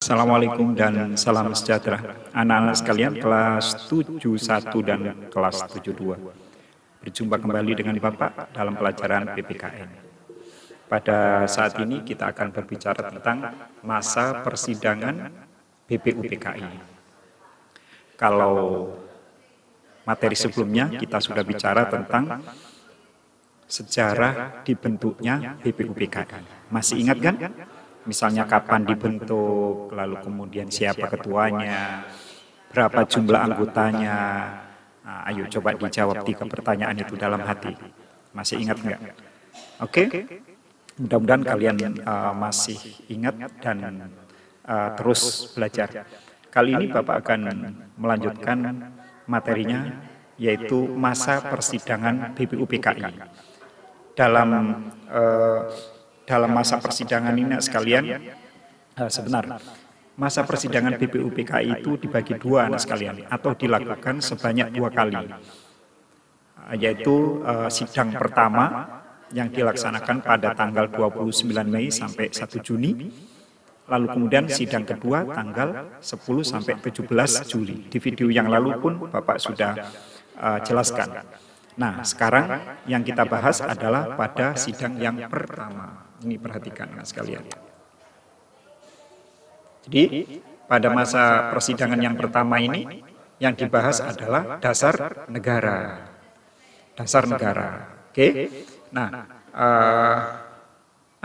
Assalamualaikum dan salam sejahtera. Anak-anak sekalian kelas 71 dan kelas 72. Berjumpa kembali dengan Bapak dalam pelajaran PPKN. Pada saat ini kita akan berbicara tentang masa persidangan BPUPKI. Kalau materi sebelumnya kita sudah bicara tentang sejarah dibentuknya BPUPKI. Masih ingat kan? Misalnya kapan dibentuk, lalu kemudian siapa ketuanya, berapa jumlah anggotanya. Nah, ayo coba dijawab 3 pertanyaan itu dalam hati. Masih ingat nggak? Oke? Mudah-mudahan kalian masih ingat dan terus belajar. Kali ini Bapak akan melanjutkan materinya, yaitu masa persidangan BPUPKI. Dalam masa persidangan ini sekalian, sebenarnya masa persidangan BPUPKI itu dibagi 2 anak sekalian, atau dilakukan sebanyak 2 kali, yaitu sidang pertama yang dilaksanakan pada tanggal 29 Mei sampai 1 Juni, lalu kemudian sidang kedua tanggal 10 sampai 17 Juli. Di video yang lalu pun Bapak sudah jelaskan. Nah, sekarang yang kita bahas adalah pada sidang yang pertama. Ini perhatikan sekalian. Jadi, pada masa persidangan yang pertama ini, yang dibahas adalah dasar negara. Dasar negara. Oke. Nah,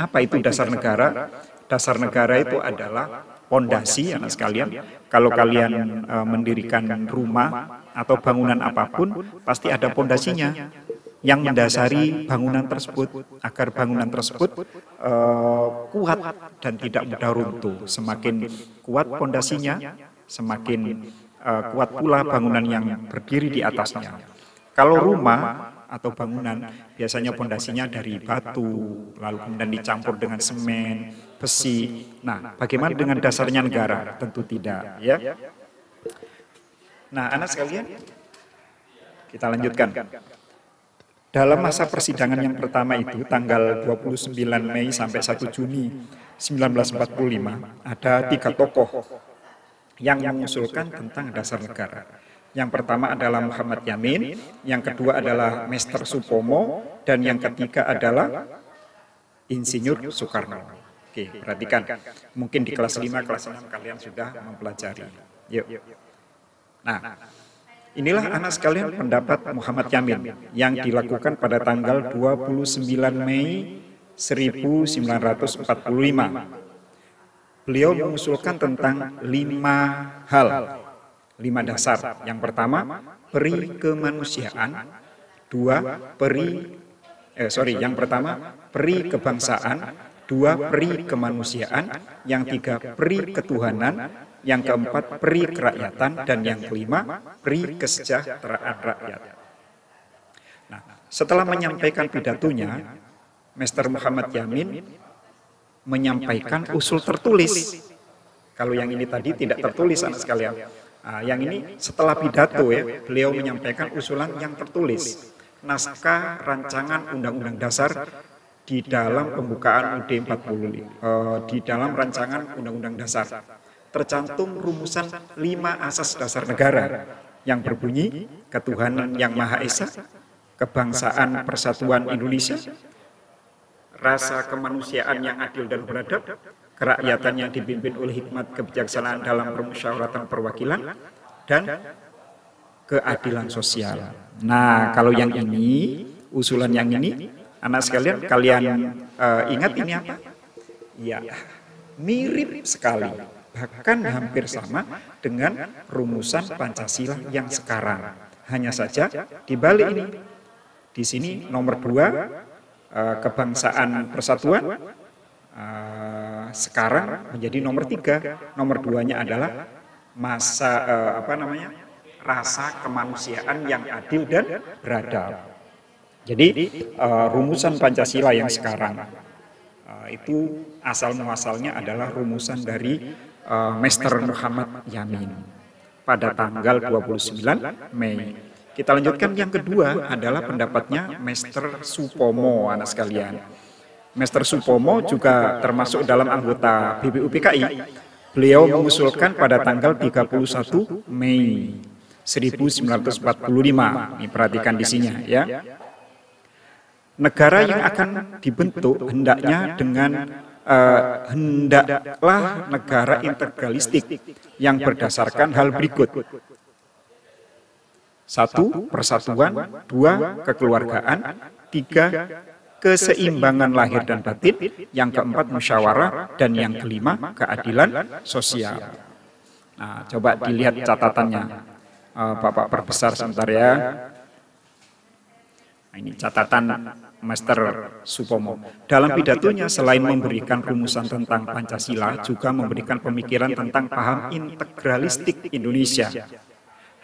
apa itu dasar negara? Dasar negara itu adalah pondasi, anak sekalian. Kalau kalian mendirikan rumah atau bangunan apapun, pasti ada pondasinya yang mendasari bangunan tersebut, agar bangunan tersebut kuat dan tidak mudah runtuh. Semakin kuat pondasinya, semakin kuat pula bangunan yang berdiri di atasnya. Kalau rumah atau bangunan, biasanya pondasinya dari batu, lalu kemudian dicampur dengan semen, besi. Nah, bagaimana dengan dasarnya negara? Tentu tidak, ya. Nah, anak sekalian, kita lanjutkan. Dalam masa persidangan yang pertama itu, tanggal 29 Mei sampai 1 Juni 1945, ada 3 tokoh yang mengusulkan tentang dasar negara. Yang pertama adalah Muhammad Yamin, yang kedua adalah Mr. Supomo, dan yang ketiga adalah Insinyur Soekarno. Oke, perhatikan. Mungkin di kelas 5, kelas 6 kalian sudah mempelajari. Yuk. Nah, inilah anak sekalian pendapat Muhammad Yamin yang dilakukan pada tanggal 29 Mei 1945. Beliau mengusulkan tentang 5 hal, 5 dasar. Yang pertama, peri kemanusiaan. Yang pertama, peri kebangsaan. 2, peri kemanusiaan. Yang 3, peri ketuhanan. Yang keempat, peri kerakyatan. Dan yang kelima, peri kesejahteraan rakyat. Nah, setelah menyampaikan pidatonya, Mr. Muhammad Yamin menyampaikan usul tertulis. Kalau yang ini tadi tidak tertulis, anak sekalian. Nah, yang ini setelah pidato, ya, beliau menyampaikan usulan yang tertulis. Naskah rancangan Undang-Undang Dasar di dalam pembukaan UUD 45, di dalam rancangan Undang-Undang Dasar tercantum rumusan 5 asas dasar negara yang berbunyi ketuhanan yang Maha Esa, kebangsaan persatuan Indonesia, rasa kemanusiaan yang adil dan beradab, kerakyatan yang dipimpin oleh hikmat kebijaksanaan dalam permusyawaratan perwakilan, dan keadilan sosial. Nah, kalau yang ini, usulan yang ini, anak sekalian, kalian ingat ini apa? Ya, mirip sekali. Bahkan hampir sama dengan rumusan Pancasila yang sekarang. Hanya saja di balik ini, di sini nomor 2, kebangsaan persatuan, sekarang menjadi nomor 3. Nomor 2-nya adalah rasa kemanusiaan yang adil dan beradab. Jadi rumusan Pancasila yang sekarang itu asal muasalnya adalah rumusan dari Mr. Muhammad Yamin pada tanggal 29 Mei. Kita lanjutkan, yang kedua adalah pendapatnya Mr. Supomo, anak sekalian. Mr. Supomo juga termasuk dalam anggota BPUPKI. Beliau mengusulkan pada tanggal 31 Mei 1945. Ini perhatikan di sini ya. Negara yang akan dibentuk hendaklah negara integralistik yang berdasarkan hal berikut. 1. Persatuan. 2. Kekeluargaan. 3. Keseimbangan lahir dan batin. Yang keempat, musyawarah. Dan yang kelima, keadilan sosial. Nah, coba dilihat catatannya. Bapak perbesar sebentar ya. Nah, ini catatan Master Supomo. Dalam pidatonya selain memberikan rumusan tentang Pancasila, juga memberikan pemikiran tentang paham integralistik Indonesia.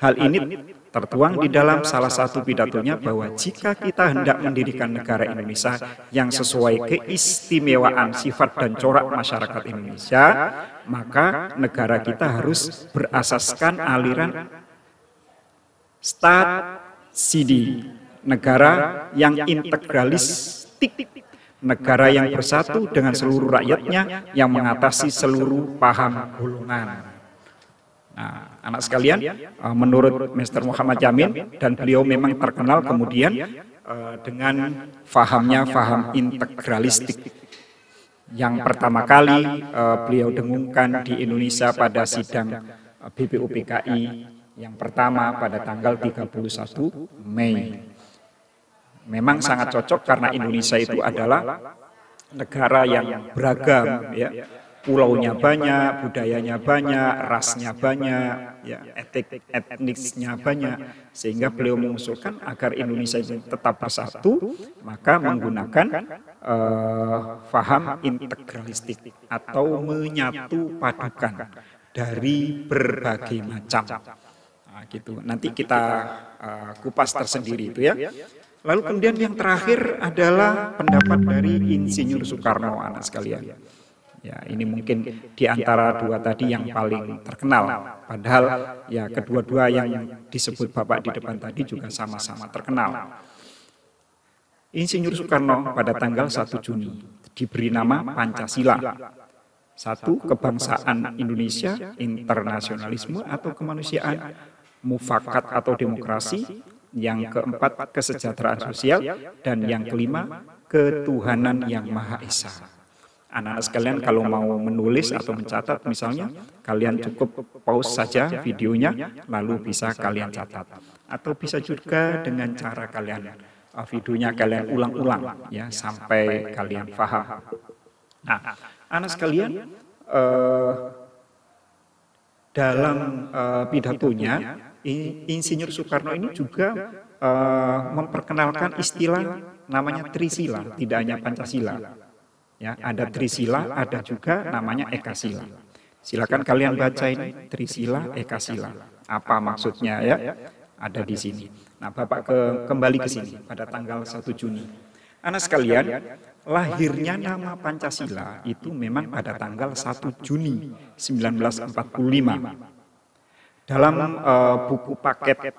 Hal ini tertuang di dalam salah satu pidatonya bahwa jika kita hendak mendirikan negara Indonesia yang sesuai keistimewaan sifat dan corak masyarakat Indonesia, maka negara kita harus berasaskan aliran Stat-Sidi, negara yang integralistik, negara yang bersatu dengan seluruh rakyatnya yang mengatasi seluruh paham golongan. Nah, anak sekalian, menurut Mr. Muhammad Yamin, dan beliau memang terkenal kemudian dengan fahamnya faham integralistik. Yang pertama kali beliau dengungkan di Indonesia pada sidang BPUPKI yang pertama pada tanggal 31 Mei. Memang sangat cocok karena Indonesia itu adalah negara yang beragam, ya. Pulaunya banyak, budayanya banyak, rasnya banyak, ya, etnisnya banyak, sehingga beliau mengusulkan agar Indonesia itu tetap bersatu, maka menggunakan faham integralistik atau menyatu padukan dari berbagai macam. Nah, gitu. Nanti kita kupas tersendiri itu ya. Lalu kemudian yang terakhir adalah pendapat dari Insinyur Soekarno, anak sekalian. Ya, ini mungkin di antara dua tadi yang paling terkenal. Padahal ya kedua-dua yang disebut Bapak di depan tadi juga sama-sama terkenal. Insinyur Soekarno pada tanggal 1 Juni diberi nama Pancasila. 1. Kebangsaan Indonesia, internasionalisme atau kemanusiaan, mufakat atau demokrasi. Yang keempat, kesejahteraan sosial. Dan yang kelima, ketuhanan yang Maha Esa. Anak-anak sekalian kalau mau menulis atau mencatat misalnya, kalian cukup pause saja videonya, lalu bisa kalian catat. Atau bisa juga dengan cara kalian, videonya kalian ulang-ulang ya sampai kalian paham. Nah, anak sekalian, dalam pidatonya, Insinyur Soekarno ini juga memperkenalkan istilah namanya Trisila, tidak hanya Pancasila. Ya, ada Trisila, ada juga namanya Ekasila. Silakan kalian baca ini Trisila, Ekasila. Apa maksudnya ya? Ada di sini. Nah, Bapak kembali ke sini pada tanggal 1 Juni. Anak sekalian, lahirnya nama Pancasila itu memang pada tanggal 1 Juni 1945. Dalam buku paket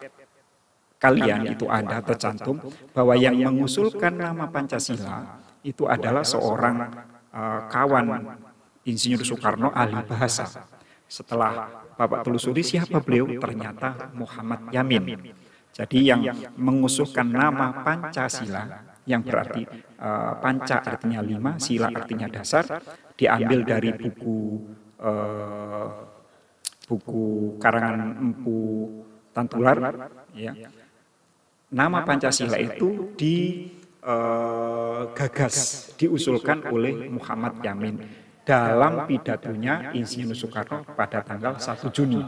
kalian itu ada tercantum bahwa yang mengusulkan nama Pancasila itu adalah seorang kawan Insinyur Soekarno, ahli bahasa. Setelah Bapak telusuri siapa beliau, ternyata Muhammad Yamin. Jadi yang mengusulkan nama Pancasila, yang berarti panca artinya 5, sila artinya dasar, diambil dari buku karangan Empu Tantular. Ya. Nama Pancasila itu digagas, diusulkan oleh Muhammad Yamin dalam pidatonya Insinyur Soekarno pada tanggal 1 Juni.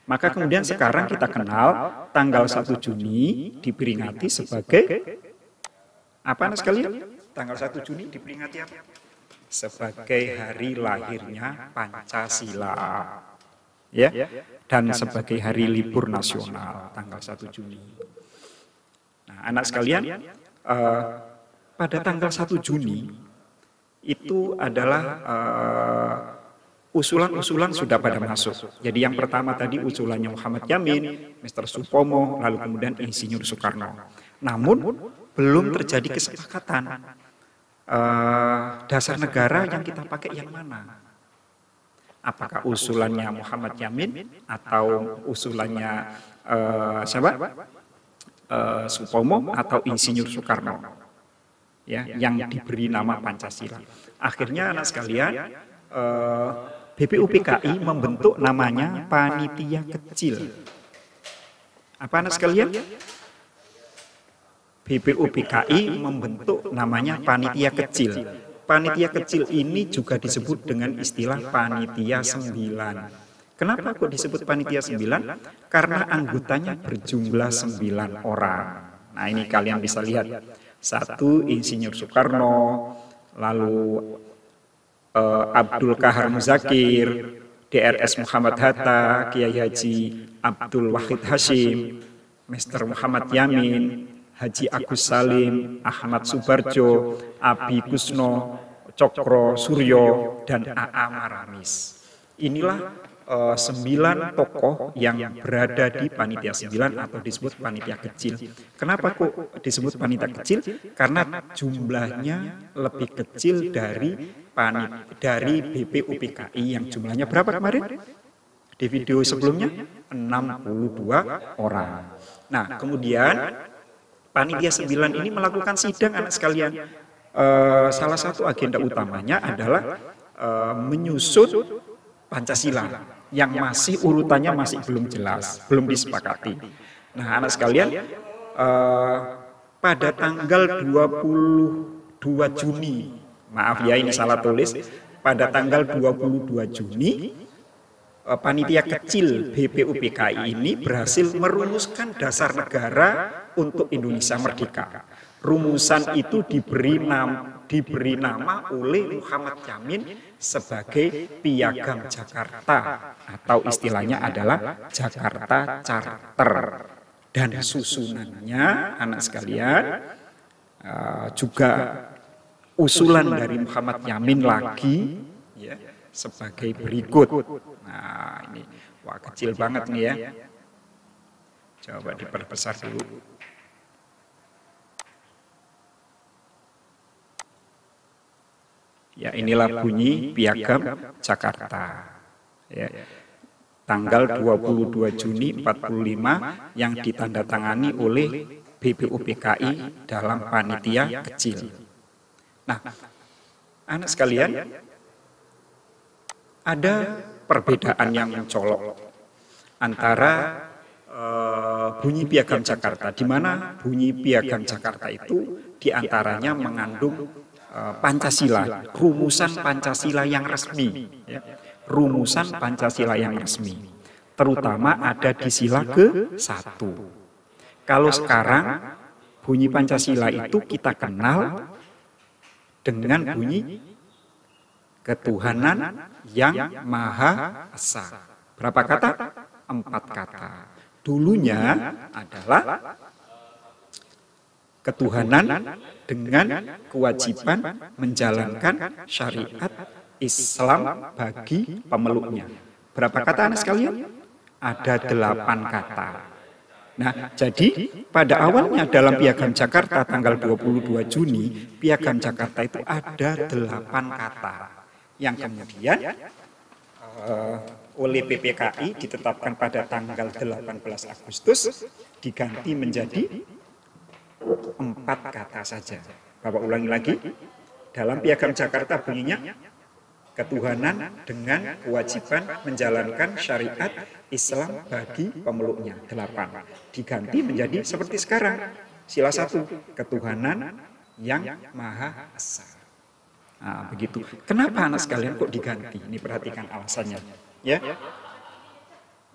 Maka kemudian sekarang kita kenal tanggal 1 Juni diperingati sebagai apa sekalian? Tanggal 1 Juni diperingati apa? Sebagai hari lahirnya Pancasila. Ya, dan sebagai hari libur nasional tanggal 1 Juni. Nah, anak sekalian, pada tanggal 1 Juni itu adalah usulan-usulan sudah pada masuk. Jadi yang pertama tadi usulannya Muhammad Yamin, Mr. Supomo, lalu kemudian Insinyur Soekarno. Namun belum terjadi kesepakatan dasar negara yang kita pakai yang mana. Apakah usulannya Muhammad Yamin atau usulannya siapa? Supomo atau Insinyur Soekarno, ya, yang diberi nama Pancasila. Akhirnya anak sekalian, BPUPKI membentuk namanya panitia kecil. Apa anak sekalian? BPUPKI membentuk namanya panitia kecil. Panitia kecil ini juga disebut dengan istilah panitia 9. Kenapa kok disebut panitia 9? Karena anggotanya berjumlah 9 orang. Nah, ini kalian bisa lihat. 1 Insinyur Soekarno, lalu Abdul Kahar Muzakir, DRS Muhammad Hatta, Kiai Haji Abdul Wahid Hashim, Mr. Muhammad Yamin, Haji Agus Salim, Ahmad Subarjo, Abi Kusno, Cokro Suryo, dan A.A. Maramis. Inilah 9 tokoh yang berada di panitia 9 atau disebut panitia kecil. Kenapa kok disebut panitia kecil? Karena jumlahnya lebih kecil dari BPUPKI yang jumlahnya berapa kemarin? Di video sebelumnya 62 orang. Nah, kemudian panitia 9 ini melakukan sidang anak sekalian. Salah satu agenda utamanya adalah menyusun Pancasila yang masih urutannya masih belum jelas, belum disepakati. Nah, anak sekalian, pada tanggal 22 Juni, maaf ya ini salah tulis, pada tanggal 22 Juni, panitia kecil BPUPKI ini berhasil merumuskan dasar negara untuk Indonesia Merdeka. Rumusan itu diberi nama oleh Muhammad Yamin sebagai Piagam Jakarta atau istilahnya adalah Jakarta Charter. Dan susunannya anak sekalian juga usulan dari Muhammad Yamin lagi ya, sebagai berikut. Nah, ini wah kecil banget nih ya. Coba diperbesar dulu. Ya, inilah bunyi Piagam Jakarta. Ya. Tanggal 22 Juni 45 yang ditandatangani oleh BPUPKI dalam panitia kecil. Nah, anak sekalian, ada perbedaan yang mencolok antara bunyi Piagam Jakarta, di mana bunyi Piagam Jakarta itu diantaranya mengandung Pancasila, rumusan Pancasila yang resmi, ya. Rumusan Pancasila yang resmi, terutama ada di sila ke-1. Kalau sekarang bunyi Pancasila itu kita kenal dengan bunyi ketuhanan yang Maha Esa. Berapa kata? 4 kata. Dulunya adalah ketuhanan dengan kewajiban menjalankan syariat Islam bagi pemeluknya. Berapa kata anak sekalian? Ada 8 kata. Nah, jadi pada awalnya dalam Piagam Jakarta tanggal 22 Juni, Piagam Jakarta itu ada 8 kata. Yang kemudian oleh PPKI ditetapkan pada tanggal 18 Agustus diganti menjadi 4 kata saja. Bapak ulangi lagi, dalam Piagam Jakarta bunyinya ketuhanan dengan kewajiban menjalankan syariat Islam bagi pemeluknya, 8. Diganti menjadi seperti sekarang, sila 1, ketuhanan yang Maha Esa. Nah, begitu. Kenapa anak sekalian kok diganti? Ini perhatikan alasannya. Ya,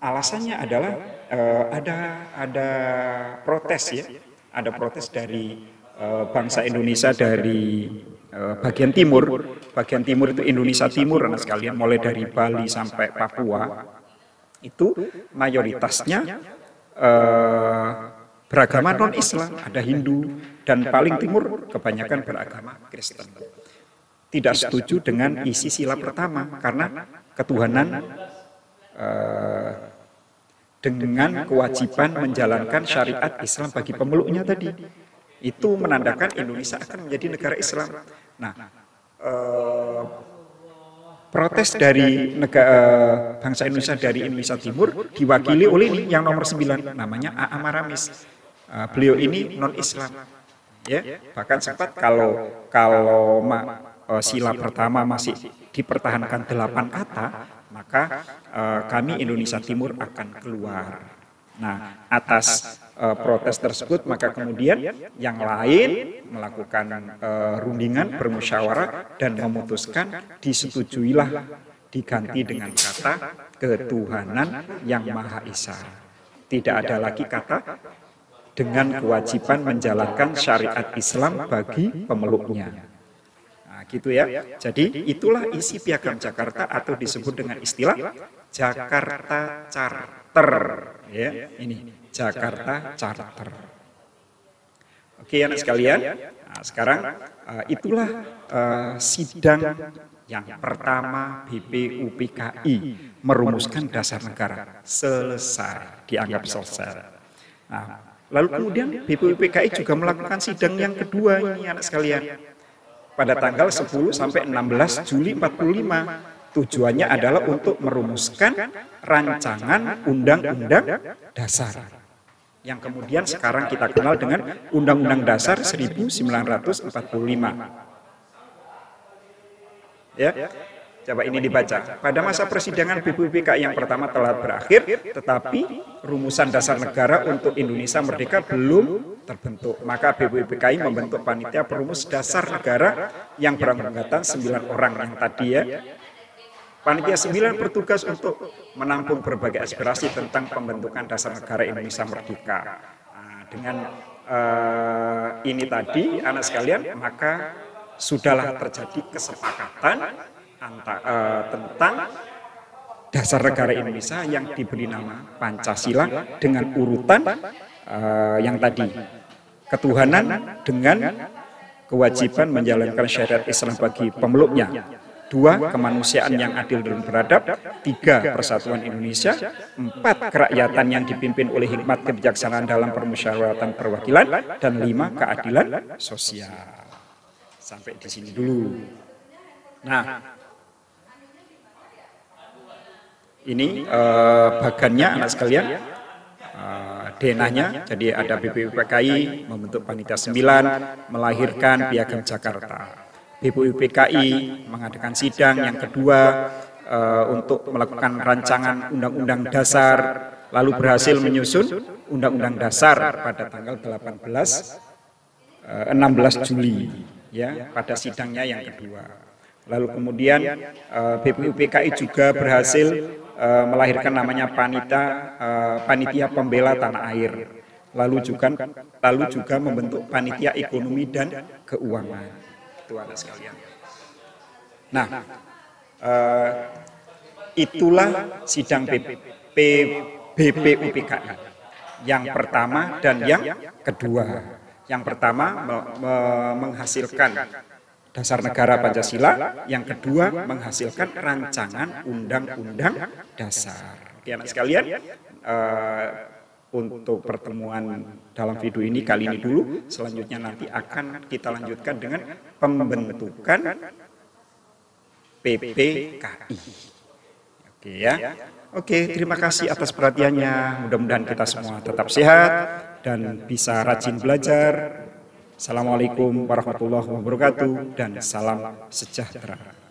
alasannya adalah ada protes ya. Ada protes dari bangsa Indonesia dari bagian timur. Bagian timur itu Indonesia Timur, anak sekalian, mulai dari Bali sampai Papua. Itu mayoritasnya beragama non-Islam, ada Hindu, dan paling timur kebanyakan beragama Kristen. Tidak setuju dengan isi sila pertama, karena ketuhanan dengan kewajiban menjalankan syariat Islam bagi pemeluknya tadi. Itu menandakan Indonesia akan menjadi negara Islam. Nah, protes dari bangsa Indonesia dari Indonesia Timur diwakili oleh ini yang nomor 9, namanya A.A. Maramis. Beliau ini non-Islam. Ya, bahkan sempat kalau sila pertama masih dipertahankan 8 kata, maka kami Indonesia Timur akan keluar. Nah, atas protes tersebut maka kemudian yang lain melakukan rundingan, bermusyawarah dan memutuskan disetujuilah diganti dengan kata ketuhanan yang Maha Esa. Tidak ada lagi kata dengan kewajiban menjalankan syariat Islam bagi pemeluknya. Nah, gitu ya. Jadi itulah isi Piagam Jakarta atau disebut dengan istilah Jakarta Charter. Ya, ini Jakarta Charter. Oke, anak sekalian. Nah, sekarang itulah sidang yang pertama BPUPKI merumuskan dasar negara. Selesai, dianggap selesai. Nah, lalu kemudian BPUPKI juga melakukan sidang yang kedua ini anak sekalian. Pada tanggal 10 sampai 16 Juli 45. Tujuannya adalah untuk merumuskan rancangan undang-undang dasar. Yang kemudian sekarang kita kenal dengan Undang-Undang Dasar 1945. Ya, coba ini dibaca. Pada masa persidangan BPUPKI yang pertama telah berakhir, tetapi rumusan dasar negara untuk Indonesia Merdeka belum terbentuk. Maka BPUPKI membentuk panitia perumus dasar negara yang beranggotakan 9 orang yang tadi ya. Panitia 9 bertugas untuk menampung berbagai aspirasi tentang pembentukan dasar negara Indonesia Merdeka. Nah, dengan ini tadi, anak sekalian, maka sudahlah terjadi kesepakatan tentang dasar negara Indonesia yang diberi nama Pancasila dengan urutan yang tadi. Ketuhanan dengan kewajiban menjalankan syariat Islam bagi pemeluknya. 2, kemanusiaan yang adil dan beradab. 3, persatuan Indonesia. 4, kerakyatan yang dipimpin oleh hikmat kebijaksanaan dalam permusyawaratan perwakilan. Dan 5, keadilan sosial. Sampai di sini dulu. Nah, ini bagannya anak sekalian, denahnya. Jadi ada BPUPKI membentuk panitia 9 melahirkan Piagam Jakarta. BPUPKI mengadakan sidang yang kedua untuk melakukan rancangan undang-undang dasar, lalu berhasil menyusun undang-undang dasar pada tanggal 16 Juli ya, pada sidangnya yang kedua. Lalu kemudian BPUPKI juga berhasil melahirkan namanya panitia pembela tanah air. Lalu juga membentuk panitia ekonomi dan keuangan. Itu ada sekalian. Nah, itulah sidang BPUPKI yang pertama dan yang kedua. Yang pertama menghasilkan dasar negara Pancasila, yang kedua menghasilkan rancangan undang-undang dasar. Oke, anak sekalian, untuk pertemuan dalam video ini kali ini dulu, selanjutnya nanti akan kita lanjutkan dengan pembentukan PPKI. Oke ya. Oke, terima kasih atas perhatiannya. Mudah-mudahan kita semua tetap sehat dan bisa rajin belajar. Assalamualaikum warahmatullahi wabarakatuh dan salam sejahtera.